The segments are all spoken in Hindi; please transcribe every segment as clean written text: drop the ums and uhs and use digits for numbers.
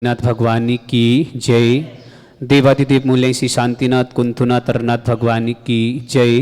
नाथ भगवानी की जय। देवादिदेव मूल्य श्री शांतिनाथ कुंथुनाथ तरनाथ भगवानी की जय।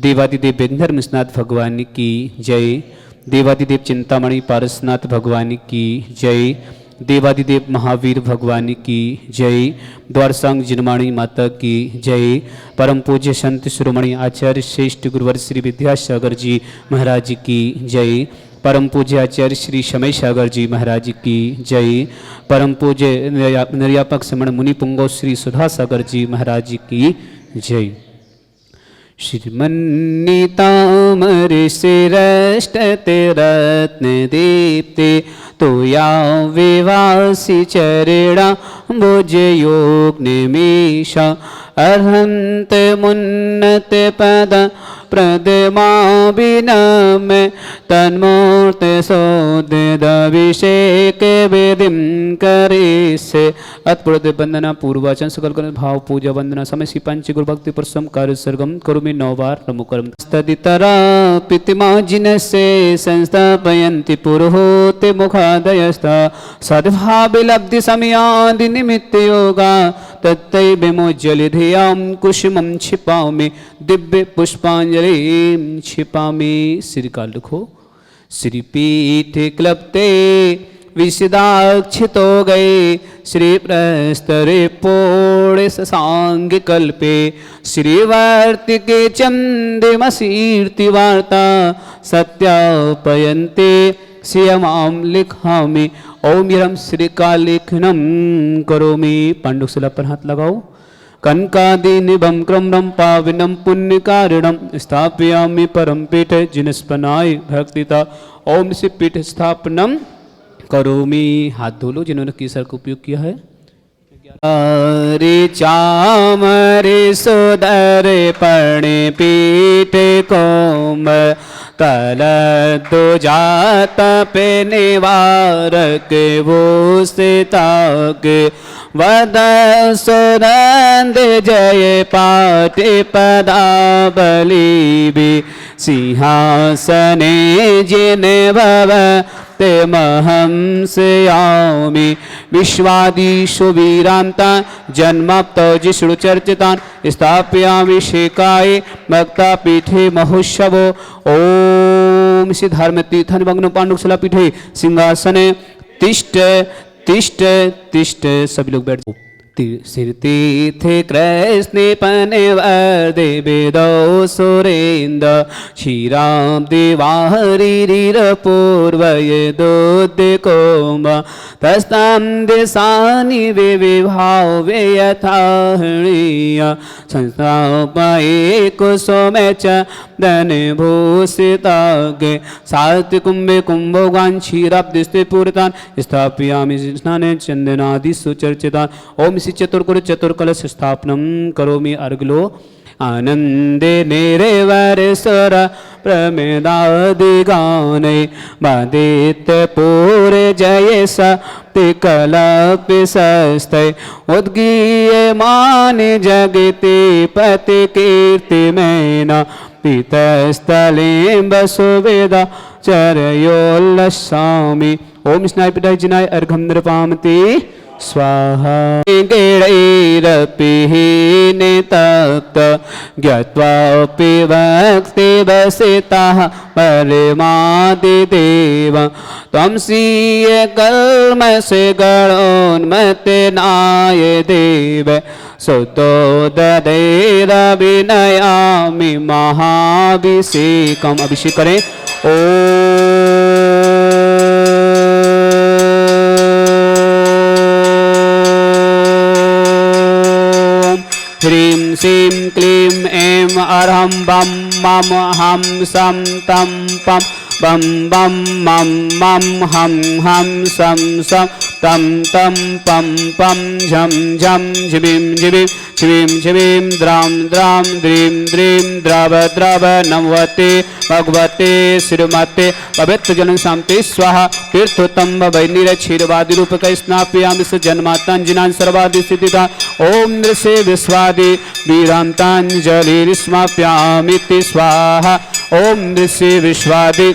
देवादिदेव वेंधर्मनाथ भगवानी की जय। देवादिदेव चिंतामणि पारसनाथ भगवानी की जय। देवादिदेव महावीर भगवानी की जय। द्वारसांग जिनमाणी माता की जय। परम पूज्य संत शिरोमणि आचार्य श्रेष्ठ गुरुवर श्री विद्यासागर जी महाराज की जय। परम पूज्य आचार्य श्री शमय सागर जी महाराज की जय। परम पूज्य निर्यापक समण मुनि पुंगव श्री सुधा सागर जी महाराज की जय। श्रीमन्नीतामर श्रेष्ठते रत्न दीप्ते तो या विवासी चरणा भुज योग निमेषा अर्हंत मुन्नत पद प्रदमा बिनम तन्मूर्त सोदिभिषेक विधिम करेसे। अत्पुरुष वंदना पूर्वाचन सकल कर भाव पूजा वंदना समय श्री पंच गुरु भक्ति परसम कार्य सर्गम करुमि नौवार नमो करम तदितरा पितिमा जिनसे संस्थापयन्ति पुरोहोते मुखादयस्था सद्भाव लब्धि समयादि निमित्त योगा तत्तै विमोज्जलि धियां कुसुमं छिपामि दिव्य पुष्पांजलि छिपामि। श्री काल लिखो। श्री पीठ क्लप्ते विशदाक्षितो गए श्री प्रस्तरे पोड़े सांग कल्पे श्रीवर्ति के चंद्रमसीर्ति वार्ता सत्यापयन्ते श्रियमां लिखामि ओम यम श्रीकालेखनम करोमि। पांडुशिला पर हाथ लगाओ। कनकादि निभम क्रमरम पाविनम पुण्यकारिणम स्थापयामि परम पीठ जिनस्पनाय भक्तिता ओम से पीठ स्थापनम करोमि। हाथ धो लो जिन्होंने केसर का उपयोग किया है। रे चामरे सुदर पणे पीठ कोम कल दो जात पे निवारक वो से ताक वद सुरंद जय पाटे पदावली भी सिंहासने जिन भव ते महं स्यामि विश्वादिषु वीरांता जन्माप्तो जिष्णु चर्चितान् स्थापयामि शेकाय भक्ता पीठे महोत्सवो ओम श्री धर्म तीर्थन भग्न पांडुशिला पीठे सिंहासने तिष्ठ तिष्ठ तिष्ठ। सभी लोग बैठ जाओ। सिर तीर्थे कृष्ण पनवर्दे वेदो सुरेन्द्र श्रीराम देवाहरिर पूर्वय दोद्य कोम तस्तां दिशानि विभाव यथाहणीय संस्थापये कुसुमे च धन भूषितागे सात्य कुंभे कुंभोगान क्षीराब्दिस्ते पूरितान् स्थापयामि स्नाने चंदनादि सुचर्चितान् ओम चतुर्कुर चतुर्कलश स्थापनम करोमि। अर्गलो आनंदे नेरेवर स्वर प्रमेदादि गाने बादित पूरे जय सप्तिकलपि सस्ते उद्गीय मान जगति पति कीर्ति मैना पीतस्थले बसुवेदा चरयोल्लसामि ओम स्नाय पिटाय जिनाय अर्घम नृपामति स्वाहा। गेणैरपिहीन तप्त ज्ञात्वापि भक्ति वसितः परमादिदेव त्वं स्वीय कल्मषे गणोन्मत्तनाय देव सुतो ददैरभिनयामि महाभिषेकम्। अभिषेक करें। ओ ह्रीं श्रीं क्लीं ऐं अरहं बम मम हम सम तम पम बम बम मम मम हम सम सम तम तम पम पम झम झम झिबिं झिबिं शिवीं शिवीं द्रां द्रां द्रीं द्रीं द्रव द्रव नमवते भगवते श्रीमते पवित्र जन शांति स्वाहा। तीर्थोत्तम वैनिर क्षीरवादि रूपक स्नापयामि स जन्मातांजिनान् सर्वादि स्थितिता ओम नृषे विश्वादि वीरांतांजलिस्माप्यामि स्वाहा। ओम नृषे विश्वादि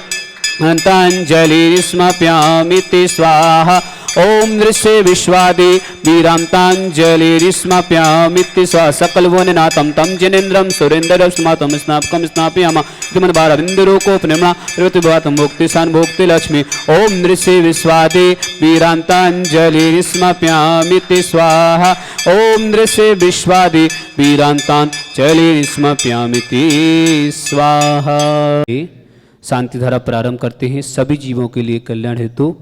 अंतांजलिस्माप्यामि स्वाहा। ओम दृश्य विश्वादि वीरांतांजलिरिस्माप्यामिति स्वा सकलवननाथं तं जनेन्द्रं सुरेन्द्रं स्मातं स्नापकं स्नापयामः इतिमन्बारविन्दुरोकोपनिम्ना प्रवृत्तिभवातं भोक्तिशान् भोक्तिलक्ष्मी ओम दृश्य विश्वादि वीरांतांजलिरिस्माप्यामिति स्वाहा ओम दृश्य विश्वादि वीरांतांजलिरिस्माप्यामिति स्वाहा। शांति धारा प्रारंभ करते हैं सभी जीवों के लिए कल्याण हेतु।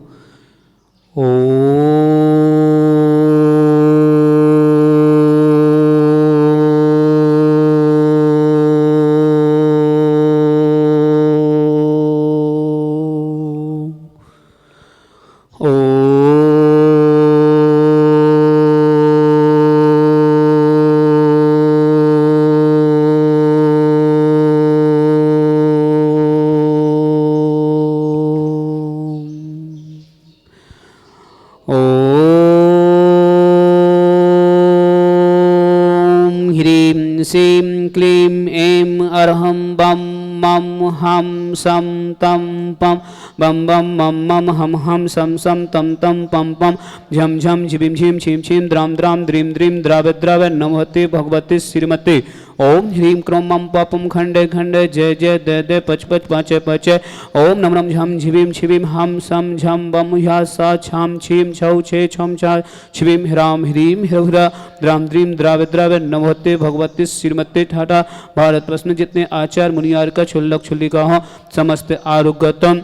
सीं क्लीं ऐं अर्हं बम मम हम सम तम पम बम बम मम मम हम हम सम सम तम तम पम पम झम झम झिबिम झिम छिम छिम द्राम द्राम द्रीम द्रीम द्रावे द्रावे नमोते भगवते श्रीमते ओम ह्रीं क्रोम मम पपम खंडे खंडे जय जय दे दे पच पच पाचे पचे ओम नम नम झम झिबिम छिबिम हम सम झम बम ह्या सा छाम छीम छौ छे छम छा छिबिम ह्राम ह्रीं ह्रा द्राम द्रीम द्रावे द्रावे नमोते भगवते श्रीमते ठाठा भारत प्रश्न जितने आचार मुनियार का छुल्लक छुल्लिका हो समस्त आरोग्यतम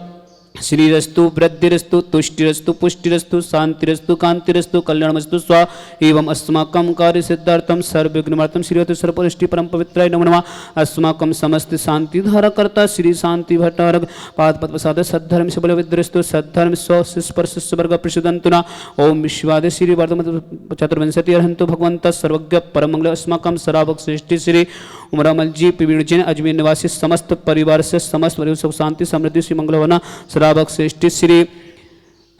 श्रीरस्तु वृद्धिरस्तु तुष्टिरस्तु पुष्टिरस्तु शांतिरस्तु कांतिरस्तु कल्याणमस्तु स्वा एवं अस्माकं कार्य सिद्धार्थम सर्वविघ्नमर्तम श्रीवतु सर्वपुष्टि परम पवित्राय नमो नमः। अस्माकं समस्त शांति धारा कर्ता श्री शांति भट्टारक पाद पद प्रसाद सद्धर्म से बलविद्रस्तु सद्धर्म स्व स्पर्श वर्ग प्रसिद्धंतुना ओम विश्वादे श्री वर्धमान चतुर्विंशति अरहंतु भगवंत सर्वज्ञ परमंगल अस्माकं सराभक श्रेष्ठी श्री उमरामल जी पीवीण जैन अजमेर निवासी समस्त परिवार से समस्त सुख शांति समृद्धि श्री मंगल होना सराभक श्रेष्ठी श्री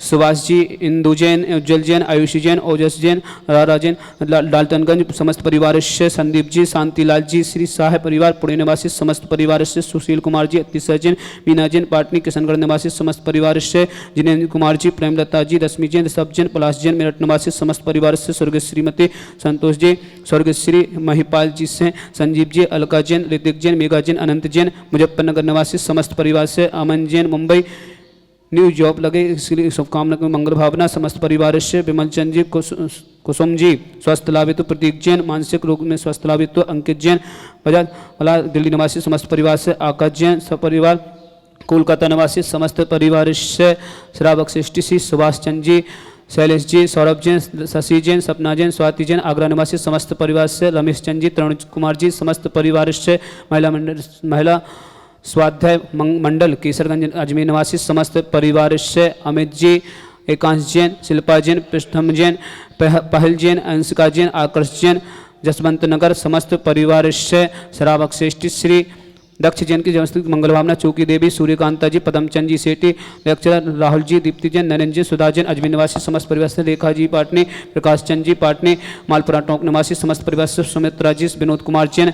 सुभाष जी, इंदु जैन, उज्जवल जैन, आयुषी जैन, ओजस जैन, रारा जैन, डाल्टनगंज समस्त परिवार से संदीप जी, शांतिलाल जी, श्री शाह परिवार पुणे निवासी समस्त परिवार से सुशील कुमार जी, अतिशय जैन, मीना जैन, पाटनी किशनगढ़ निवासी समस्त परिवार से जिनेन्द्र कुमार जी, प्रेमलता जी, रश्मि जैन, सब जैन, पलाश जैन, मेरठ निवासी समस्त परिवार से स्वर्गीय श्रीमती संतोष जी, स्वर्गीय श्री महिपाल जी से संजीव जी, अलका जैन, ऋतिक जैन, मेघा जैन, अनंत जैन, मुजफ्फरनगर निवासी समस्त परिवार से अमन जैन, मुंबई न्यू जॉब लगे इसलिए शुभकामना मंगल भावना समस्त परिवार से विमल चंद जी, कुसुम जी स्वस्थ लाभित, प्रतीक जैन मानसिक रोग में स्वस्थ लाभित, अंकित जैन बजाज वाला दिल्ली निवासी समस्त परिवार से आकाश जैन सपरिवार, कोलकाता निवासी समस्त परिवार से श्रावक श्रेष्ठी श्री सुभाष चंद जी, शैलेश जी, सौरभ जैन, शशि जैन, सपना जैन, स्वाति जैन, आगरा निवासी समस्त परिवार से रमेश चंद जी, तरुण कुमार जी समस्त परिवार से महिला स्वाध्याय मंडल केसरगंज अजमेर निवासी समस्त परिवार से अमित जी, एकांश जैन, शिल्पा जैन, पृष्ठम जैन, पहल जैन, अंशिका जैन, आकर्ष जैन, जसवंत नगर समस्त परिवार से श्रावक श्रेष्ठी श्री दक्ष जैन की जन्मस्थल मंगल भावना, चौकी देवी, सूर्यकांता जी, पदमचंद जी सेठी, लेक्चरर राहुल जी, दीप्ति जैन, नरेंद्र जी, सुधा जैन, अजमेर निवासी समस्त परिवार से रेखा जी पाटनी, प्रकाश चंद जी पाटनी, मालपुरा टोंक निवासी समस्त परिवार से सुमित्रा जी, विनोद कुमार जैन,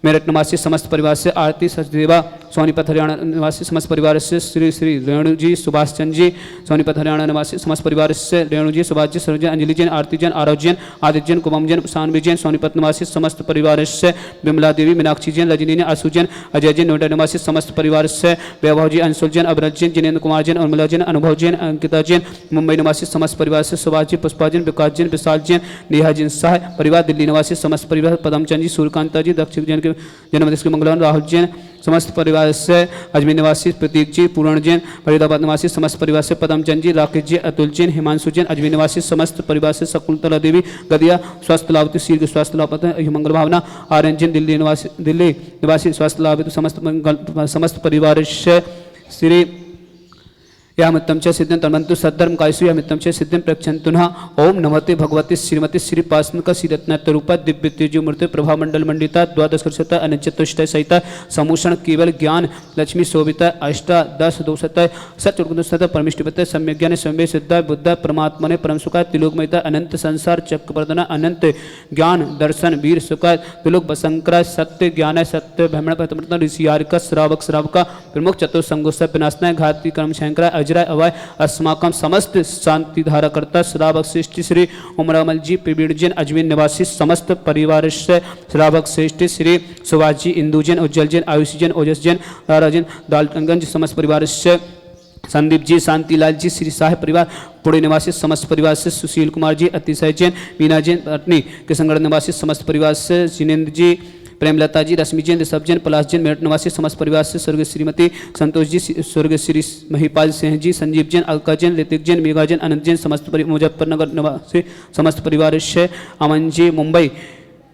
मेरठ निवासी समस्त परिवार से आरती सचदेवा, सोनीपत हरियाणा निवासी समस्त परिवार से श्री श्री रेणु जी, सुभाष चंद जी, सोनीपत हरियाणा निवासी समस्त परिवार से रेणु जी, सुभाष जी, सरोजन, अंजलि जैन, आरती जैन, आरव जैन, आदित्य जैन, कुमम जैन, सानवी जैन, सोनीपत निवासी समस्त परिवार से विमला देवी, मीनाक्षी जैन, रजनी जैन, आशु जैन, अजय जैन, नोएडा निवासी समस्त परिवार से वैभव जी, अंशुल जैन, अभरत जैन, जिनेन्द्र कुमार जैन, उर्मिला जैन, अनुभव जैन, अंकिता जैन, मुंबई निवासी समस्त परिवार से सुभाष जी, पुष्पा जैन, विकास जैन, विशाल जैन, नेहा जैन शाह परिवार, दिल्ली निवासी समस्त परिवार पदमचंद जी, सूर्यकांता जी, दक्षिण जैन के जन्मदिवस मंगलवान, राहुल जैन समस्त परिवार से अजमेर निवासी प्रतीक जी, पूर्ण जैन, फरीदाबाद निवासी समस्त परिवार से पदमचंद जी, राकेश जी, अतुल जैन, हिमांशु जैन, अजमेर निवासी समस्त परिवार से शकुंतला देवी, गदिया स्वस्थ लाभित, शीर्घ स्वस्थ लाभित मंगल भावना, आर्यन जैन, दिल्ली निवासी स्वस्थ लाभित समस्त परिवार से श्री यामित्तम च सिद्धिं तन्वन्तु सद्धर्म कायसु यामित्तम च सिद्धिं प्रक्षन्तुनः ओम नमस्ते भगवती श्रीमती श्री पासनक श्रीरत्नात्य रूपा दिव्य तेजो मूर्ति प्रभा मंडल मंडिता द्वादश कर्षता अनिचतुष्टय सहिता समूषण केवल ज्ञान लक्ष्मी शोभिता अष्टा दश दोषता सत्युर्गुणता परमिष्टिपत सम्यक ज्ञान संवे सिद्धा बुद्ध परमात्मने परम सुखा तिलोकमयता अनंत संसार चक्रवर्धन अनंत ज्ञान दर्शन वीर सुखा तिलोक बसंकरा सत्य ज्ञान सत्य भ्रमण ऋषियारिका श्रावक श्रावका प्रमुख चतुर्संगोत्सव विनाशनाय घाती कर्म शंकरा हाजरा अवाय अस्माकम समस्त शांति धाराकर्ता श्रावक श्रेष्ठ श्री उमरामल जी प्रवीण जैन अजमेर निवासी समस्त परिवार से श्रावक श्रेष्ठ श्री सुभाष जी इंदू जैन उज्जवल जैन आयुष जैन ओजस जैन दारा जैन दाल्टनगंज समस्त परिवार से संदीप जी शांतिलाल जी श्री साहेब परिवार पुणे निवासी समस्त परिवार से सुशील कुमार जी अतिशय जैन मीना जैन पत्नी किशनगढ़ निवासी समस्त परिवार से जिनेन्द्र जी प्रेमलता जी रश्मि जैन ऋषभ जैन पलाश जैन मेरठ निवासी समस्त परिवार से स्वर्गीय श्रीमती संतोष जी स्वर्गीय श्री महिपाल सिंह जी संजीव जैन अलका जैन ऋतिक जैन मेघा जैन अनंत जैन समस्त मुजफ्फरनगर निवासी समस्त परिवार से अमन जी मुंबई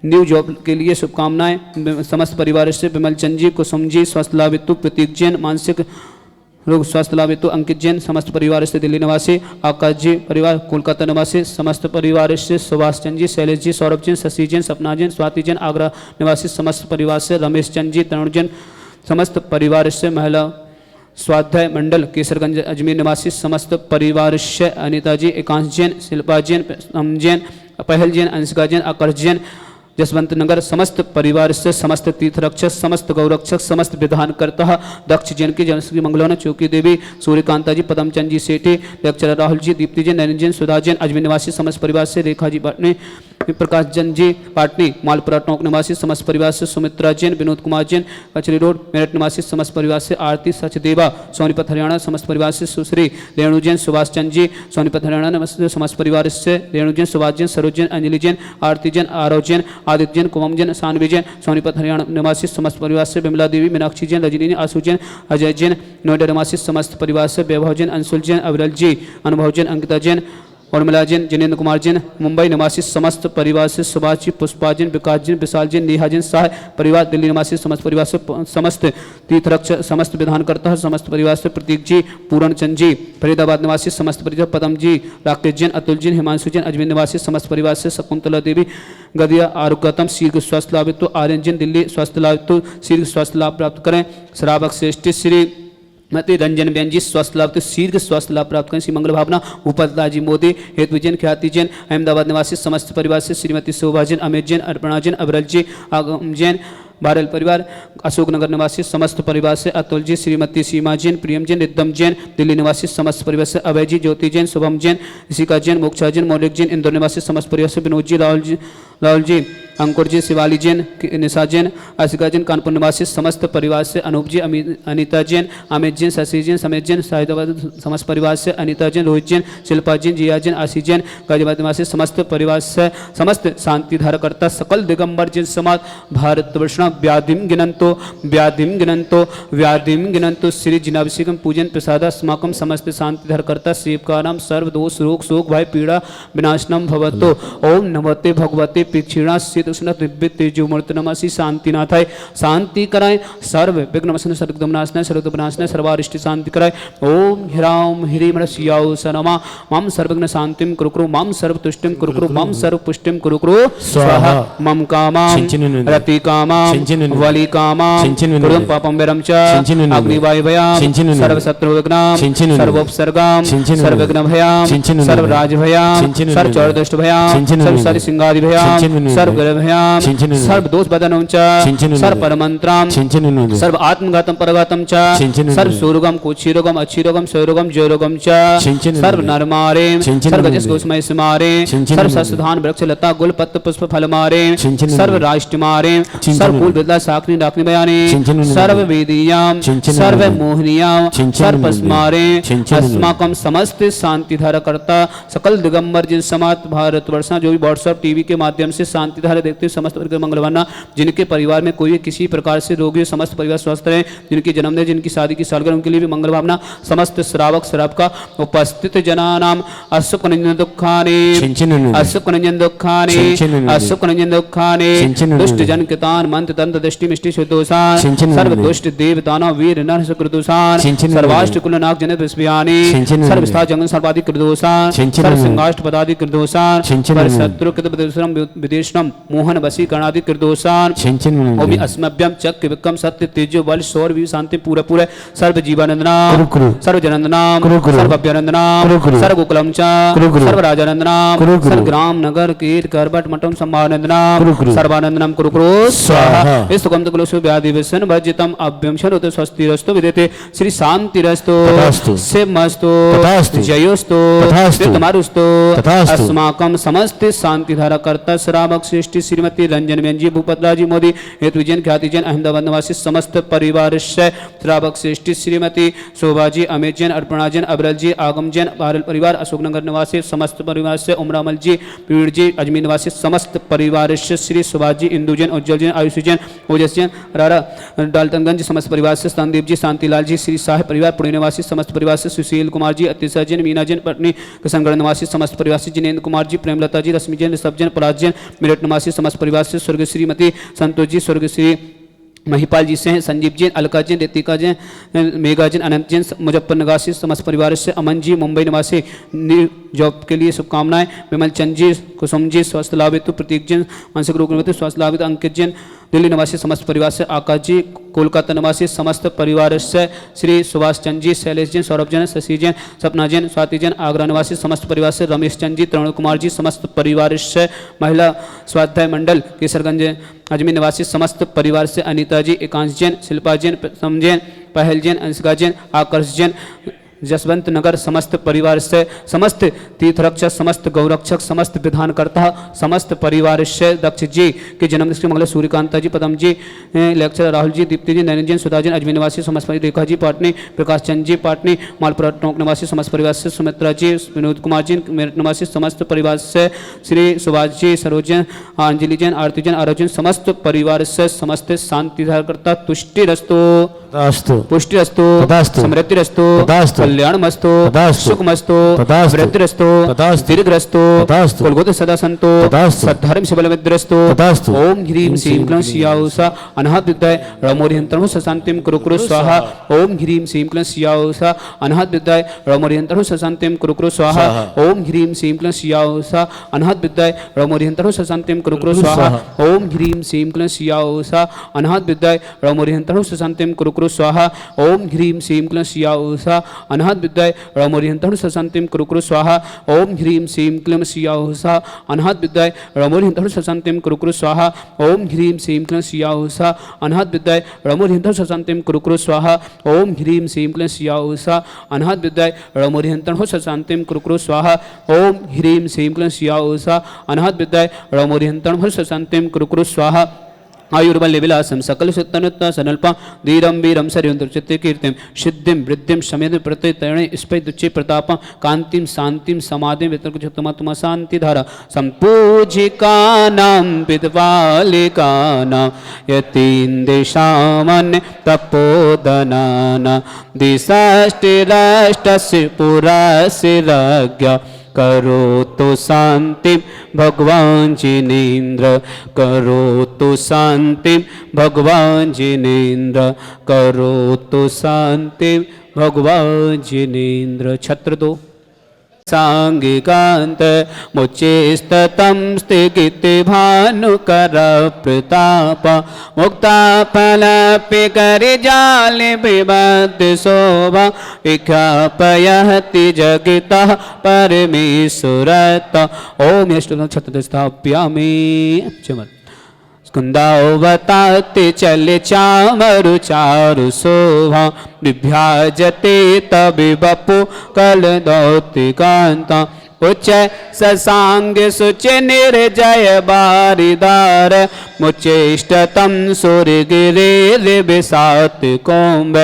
न्यू जॉब के लिए शुभकामनाएं समस्त परिवार से विमल चंद जी कुसुम जी स्वस्थ लाभ हेतु प्रतीक जैन मानसिक रोग स्वास्थ्य लाभ हेतु अंकित जैन समस्त परिवार से दिल्ली निवासी आकाश जी परिवार कोलकाता निवासी समस्त परिवार से सुभाष चंद जी शैलेश जी सौरभ जैन शशि जैन सपना जैन स्वाति जैन आगरा निवासी समस्त परिवार से रमेश चंद जी तरुण जैन समस्त परिवार से महिला स्वाध्याय मंडल केसरगंज अजमेर निवासी समस्त परिवार से अनिता जी एकांश जैन शिल्पा जैन जैन पहल जैन अंशिका जैन आकर्ष जैन जसवंत नगर समस्त परिवार से समस्त तीर्थरक्षक समस्त गौरक्षक समस्त विधानकर्ता दक्ष जैन की जनश्री मंगलौना चौकी देवी सूर्यकांता जी पदमचंद जी सेठी लेक्चरर राहुल जी दीप्ति जैन नरेंद्र जैन सुधा जैन अजमेर निवासी समस्त परिवार से रेखा जी पाटनी प्रकाश जैन जी पाटनी मालपुरा टोंक निवासी समस्त परिवार से सुमित्रा जैन विनोद कुमार जैन कचरी रोड मेरठ निवासी समस्त परिवार से आरती सचदेवा सोनीपत हरियाणा समस्त परिवार से सुश्री रेणु जैन सुभाष चंद जी सोनीपत हरियाणा समस्त परिवार से रेणु जैन सुभाष जैन सरोज जैन अंजलि जैन आरती जैन आरव जैन आदित्य जैन कुमम जैन सानवी जैन सोनीपत हरियाणा निवासी समस्त परिवार से विमला देवी मीनाक्षी जैन रजनी आशु जैन अजय जैन नोएडा निवासी समस्त परिवार से वैभव जैन अंशुल जैन अविरल जी अनुभव जैन अंकिता जैन उर्मिला जैन जिनेन्द्र कुमार जैन मुंबई निवासी समस्त परिवार से सुभाष जी पुष्पा जैन विकास जैन विशाल जैन नेहा जैन शाह परिवार दिल्ली निवासी समस्त परिवार से समस्त तीर्थरक्षक समस्त विधानकर्ता समस्त परिवार से प्रतीक जी पूरण चंद जी फरीदाबाद निवासी समस्त परिवार पदम जी राकेश जैन अतुल जैन हिमांशु जैन अजमेर निवासी समस्त परिवार से शकुंतला देवी गदिया आरोग्यतम शीघ्र स्वास्थ्य लाभ हेतु आर्यन जैन दिल्ली स्वास्थ्य लाभ हेतु शीघ्र स्वास्थ्य लाभ प्राप्त करें श्रावक श्रेष्ठ श्री मते रंजन बेन जी स्वस्थ लाभ तो शीघ्र स्वास्थ्य लाभ प्राप्त करें श्री मंगल भावना भूपतला जी मोदी हेतु जैन ख्याति जैन अहमदाबाद निवासी समस्त परिवार से श्रीमती शोभा जैन अमित जैन अर्पणा जैन अबरल जी आगम जैन बारल परिवार अशोकनगर निवासी समस्त परिवार से अतुल जी श्रीमती सीमा जैन प्रियम जैन रिद्धम जैन दिल्ली निवासी समस्त परिवार से अभय जी ज्योति जैन शुभम जैन ऋषिका जैन मोक्षा जैन मौलिक जैन इंदौर निवासी समस्त परिवार से विनोद जी राहुल जी अंकुर जी शिवाली जैन निशा जैन आशिका जैन कानपुर निवासी समस्त परिवार से अनूप जी अनिता जैन अमित जैन शशि जैन समेत जैन साहिदाबाद समस्त परिवार से अनिता जैन रोहित जैन शिल्पा जैन जिया जैन आशी जैन गाजियाबाद निवासी समस्त परिवार से समस्त शांति धारकर्ता सकल दिगंबर जैन समाज भारतवर्ष व्याधिम गिनंतो श्री जिनाभिषेकम पूजन प्रसाद अस्माकम समस्त शांति धारकर्ता सेवकानाम सर्व दोष रोग शोक भय पीड़ा विनाशनम भवतो ओम नमते भगवते पीक्षिणा दिव्य तेजोमूर्त नमसी शांतिनाथाय शांति कराए सर्व विघ्न नाशनाय सर्वदमनाशनाय सर्वदुपनाशनाय सर्वारिष्ट शांति कराए ओम ह्राम ह्रीमणस्याउ सनमा मम सर्वज्ञ शांतिम कुरुकुरु मम सर्व तुष्टिम कुरुकुरु मम सर्व पुष्टिम कुरुकुरु स्वाहा मम कामाम रति कामाम वली कामाम कुरुम पापम विरम च अग्निवायुभयाम सर्व शत्रु विघ्नाम सर्व उपसर्गाम सर्व विघ्न भयाम सर्व राज भयाम सर्व चौरदुष्ट भयाम सर्व सारी सिंगादि भयाम सर्व भयाम सर्व दोष बदनम च सर्व परमंत्राम सर्व आत्मघातम परघातम च सर्व सूरोगम कुक्षीरोगम अच्छीरोगम सौरोगम जयरोगम च सर्व नरमारे सर्व जस गोस्मय समारे सर्व सस्धान वृक्ष लता गुल पत्र पुष्प फल मारे सर्व राष्ट्र मारे सर्व कुल विद्या साखनी डाकनी बयाने सर्व वेदीयाम सर्व मोहनियाम सर्व पस्मारे अस्माकम समस्त शांति धारकर्ता सकल दिगंबर जिन समाज भारतवर्ष जो भी व्हाट्सएप टीवी के माध्यम से शांति धारा देखते हुए समस्त वर्ग मंगलवाना जिनके परिवार में कोई किसी प्रकार से रोगी हो समस्त परिवार स्वस्थ रहे जिनकी जन्मदिन जिनकी शादी की सालगिरह उनके लिए भी मंगल भावना समस्त श्रावक श्रावका उपस्थित जनानाम अशुक निंजन दुखाने अशुक निंजन दुखाने अशुक निंजन दुखाने दुष्ट जन कृतान मंत्र तंत्र दृष्टि मिष्टि सुदोषान सर्व दुष्ट देव दानव वीर नर सुकृतोषान सर्वाष्ट कुल नाग जन विस्मयानि सर्व स्था जंगल सर्वाधिक कृतोषान सर्व सिंहाष्ट पदाधिक कृतोषान पर शत्रु कृत विदेशनम मोहन वसी गणादि कृदोषान छिंचिन ओमि अस्मभ्यम चक्र विक्रम सत्य तेजो बल शौर भी शांति पूरा पूरा सर्व जीवानंदना कुरु कुरु सर्व जनंदनाम कुरु कुरु सर्व अभ्यनंदनाम कुरु कुरु सर्व गोकुलम च कुरु कुरु सर्व राजानंदनाम कुरु कुरु सर्व ग्राम नगर कीर्त करबट मठम सम्मानंदनाम कुरु कुरु सर्वानंदनाम कुरु कुरु स्वाहा। स्वाहा इस सुगम कुलसु व्याधि विसन वर्जितम अभ्यम शरोत स्वस्तिरस्तु विदेते श्री शांतिरस्तु तथास्तु शिवमस्तु तथास्तु जयोस्तु तथास्तु तमारुस्तु तथास्तु अस्माकं समस्त शांति धारा कर्ता श्रावक श्रेष्ठी श्रीमती रंजन व्यंजी भूपतराजी मोदी हेतु जन ख्याति जन अहमदाबाद निवासी समस्त परिवार से श्रावक श्रेष्ठी श्रीमती शोभाजी अमित जैन अर्पणा जैन अबरल जी आगम जैन भारत परिवार अशोकनगर निवासी समस्त परिवार से उमरामल जी पीड़ जी अजमेर निवासी समस्त परिवार से श्री सुभाष जी इंदु जैन उज्जवल जैन आयुष जैन ओजस जैन रारा डाल्टनगंज समस्त परिवार से संदीप जी शांतिलाल जी श्री साहेब परिवार पुणे निवासी समस्त परिवार से सुशील कुमार जी अतिशा जैन मीना जैन पत्नी किशनगढ़ निवासी समस्त परिवार से जिनेन्द्र कुमार जी प्रेमलता जी रश्मि जैन ऋषभ जैन पराज जैन मेरठ निवासी समस्त परिवार से स्वर्ग श्रीमती संतोष जी स्वर्ग श्री महिपाल जी से हैं संजीव जैन अलका जैन रितिका जैन मेघा जैन अनंत जैन मुजफ्फर निवासी समस्त परिवार से अमन जी मुंबई निवासी जॉब के लिए शुभकामनाएं विमल चंद जी कुसुम जी स्वास्थ्य लाभ हेतु प्रतीक जैन मानसिक रोग हेतु स्वास्थ्य लाभ हेतु अंकित जैन दिल्ली निवासी समस्त परिवार से आकाश जी कोलकाता निवासी समस्त परिवार से श्री सुभाष चंद जी शैलेश जैन सौरभ जैन शशि जैन सपना जैन स्वाति जैन आगरा निवासी समस्त परिवार से रमेश चंद जी तरुण कुमार जी समस्त परिवार से महिला स्वाध्याय मंडल केसरगंज अजमेर निवासी समस्त परिवार से अनीता जी एकांश जैन शिल्पा जैन प्रथम जैन पहल जैन अंशिका जैन आकर्ष जैन जसवंत नगर समस्त परिवार से समस्त तीर्थरक्षक समस्त गौरक्षक समस्त विधानकर्ता समस्त परिवार से दक्ष जी के जन्म श्री मंगल सूर्यकांता जी पदम जी लेक्चर राहुल जी दीप्ति जी नैन जैन सुधा जैन अजमेर निवासी समस्त रेखा जी पाटनी प्रकाश चंद जी पाटनी मालपुरा टोंक निवासी समस्त परिवार से सुमित्रा जी विनोद कुमार जी मेरठ निवासी समस्त परिवार से श्री सुभाष जी सरोज जैन अंजलि जैन आरती जैन आरोप जैन समस्त परिवार से समस्त शांति धारकर्ता तुष्टि रस्तो पुष्टि रस्तो समृद्धि रस्तो कल्याण मस्तो सुख मस्तो वृद्धि रस्तो दीर्घ रस्तो कुलगोत्र सदा संतो सद्धर्म शिवल विद्रस्तो ओम ह्रीम श्रीम क्लीं सियाउषा अनाहत विद्याय रमोरियंतरु सशांतिम कुरु कुरु स्वाहा ओम ह्रीम श्रीम क्लीं सियाउषा अनाहत विद्याय रमोरियंतरु सशांतिम कुरु कुरु स्वाहा ओम ह्रीम श्रीम क्लीं सियाउषा अनाहत विद्याय रमोरियंतरु सशांतिम कुरु कुरु स्वाहा ओम ह्रीम श्रीम क्लीं सियाउषा अनाहत विद्याय रमोरियंतरु सशांतिम कुरु कुरु स्वाहा ओम ह्रीम श्रीम क्लीं सियाउषा अनाहत विद्याय रमोरियंतरु सशांतिम कुरु कुरु स्वाहा ओम ह्रीम श्रीम क्लीं सियाउषा अनाहत विद्याय रमोरियंतरु सशांतिम कुरु कुरु स्वाहा ओम ह्रीम श्रीम क्लीं सियाउषा अनाहत विद्याय रमोरियंतरु सशांतिम कुरु कुरु स्वाहा ओम ह्रीम श्रीम क्लीं सियाउषा अनाहत विद्याय रमोरियंतरु सशांतिम कुरु कुरु स्वाहा ओम ह्रीम श्रीम क्लीं सियाउषा अनाहत विद्याय रमोरियंतरु सशांतिम कुरु कुरु स्वाहा आयुर्बल विलासम सकल सुतनुत्ता सनल्पा धीरम वीरम सरयंत्र चित्ते कीर्तिम सिद्धिम वृद्धिम समेत प्रत्यय स्पै दुच्चे प्रतापा कांतिम शांतिम समाधिम वितर्कमा शांति धारा संपूजिकानां विद्वालिकानां यतीन्द्रेषामन्य तपोदनाना दिशाष्टिराष्टस्य पुरास्य राज्ञा करोतु शांति भगवान जिनेन्द्र करोतु शांति भगवान जिनेन्द्र करोतु शांति भगवान जिनेन्द्र। छत्र दो सांगिकांत मुच्चेस्ततं स्थिगिति भानुकर प्रताप मुक्ता फलपि करिजाल विबद्ध शोभा विख्यापयति जगतः परमेश्वरत ओम अष्टोत्तरं छत्रस्थापयामि। चमत् स्कंदावताते चले चामरु चारु शोभा विभ्याजते तबिबपु कलदौतिकांता उच्च ससांग सुच निर्जय बारिदार मुचेष्टतम सूर्यगिरे विसात कोम्ब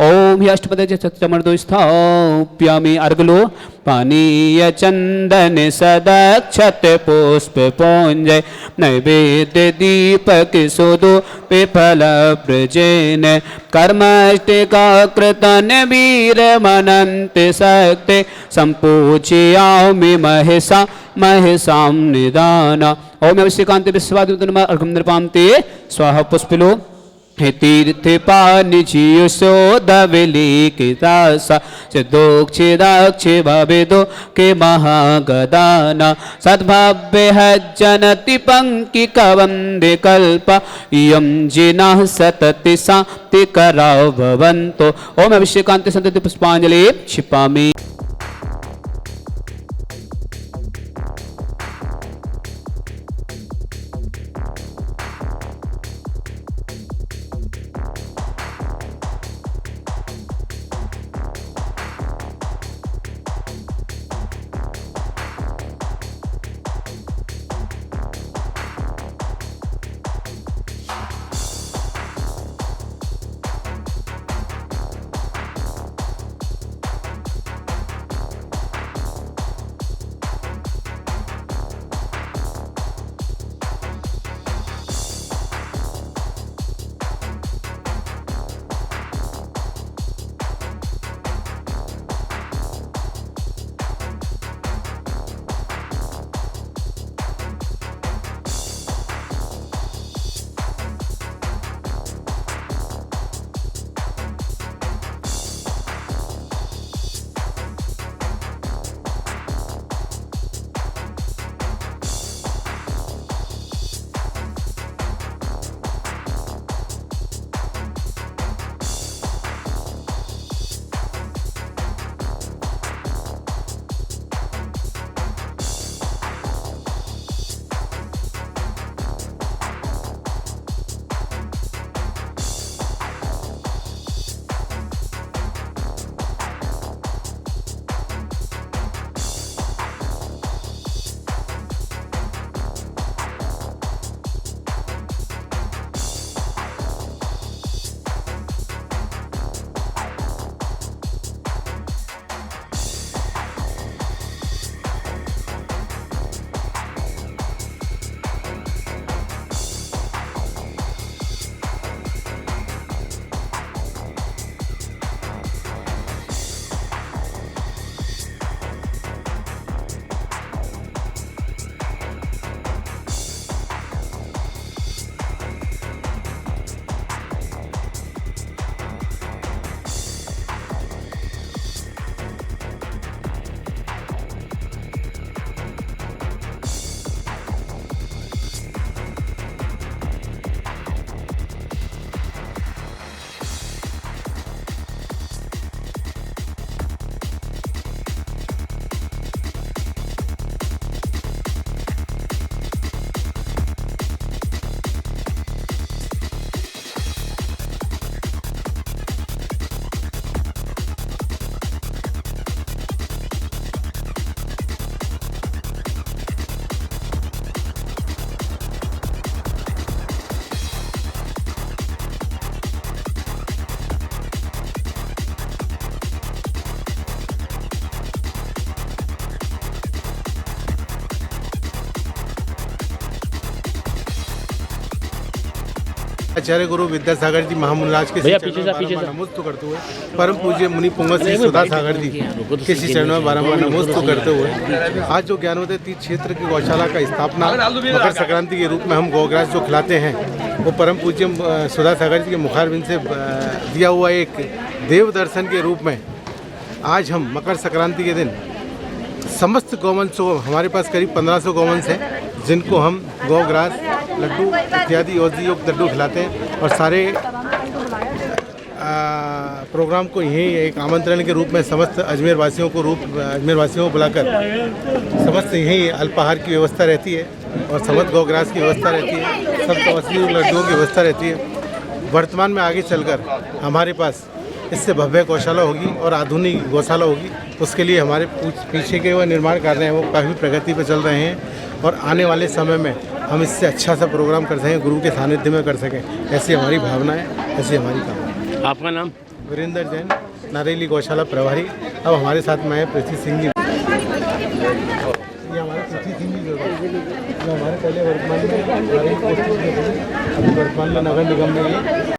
ओम अष्टपद चमर्दो स्थाप्यामि। अर्गलो पानीय चंदन सदक्षत पुष्प पुंजय नैवेद्य दीपक सुदो पिफल प्रजेन कर्मष्टिका कृतन वीर मनंत शक्ति संपूज्यामि महिषा महिषां निदान ओम अभिषेकांत विश्वादितनमा अर्घम निर्पान्ते स्वाहा पुष्पिलो तीर्थ पानि जियो सोदविली के दासा चिदोक्षे दाक्षे भवेदो के महागदाना सद्भाव्य है जनति पंक्ति कवंदे कल्प यम जिना सतति शांति कराव भवंतो। ओम अभिषेकांत संतति पुष्पांजलि क्षिपामि। आचार्य गुरु विद्यासागर जी महामुनिराज के श्री चरणों में बारंबार नमस्ते करते हुए, परम पूज्य मुनि पुंगव श्री सुधा सागर जी के श्री चरणों में बारंबार नमस्ते करते हुए, आज जो ज्ञानोदय तीर्थ क्षेत्र की गौशाला का स्थापना मकर संक्रांति के रूप में हम गौग्रास जो खिलाते हैं वो परम पूज्य सुधा सागर जी के मुखारबिंद से दिया हुआ एक देव दर्शन के रूप में आज हम मकर संक्रांति के दिन समस्त गौवंश को, हमारे पास करीब 1500 गौवंश हैं जिनको हम गौग्रास लड्डू इत्यादि औषधि युक्त लड्डू खिलाते हैं और सारे प्रोग्राम को यहीं एक आमंत्रण के रूप में समस्त अजमेर वासियों को बुलाकर समस्त यहीं अल्पाहार की व्यवस्था रहती है और समस्त गौग्रास की व्यवस्था रहती है, सब औषधि लड्डुओं की व्यवस्था रहती है। वर्तमान में आगे चलकर हमारे पास इससे भव्य गौशाला होगी और आधुनिक गौशाला होगी। उसके लिए हमारे पीछे के वो निर्माण कार्य हैं वो काफ़ी प्रगति पर चल रहे हैं और आने वाले समय में हम इससे अच्छा सा प्रोग्राम कर सकें, गुरु के सानिध्य में कर सकें, ऐसी हमारी भावना है, ऐसी हमारी कामना। आपका नाम? वीरेंद्र जैन, नारेली गौशाला प्रभारी। अब हमारे साथ में है पृथ्वी सिंह जी। ये हमारे पृथ्वी सिंह जी जो हमारे पहले वर्तमान में अभी वर्तमान में नगर निगम में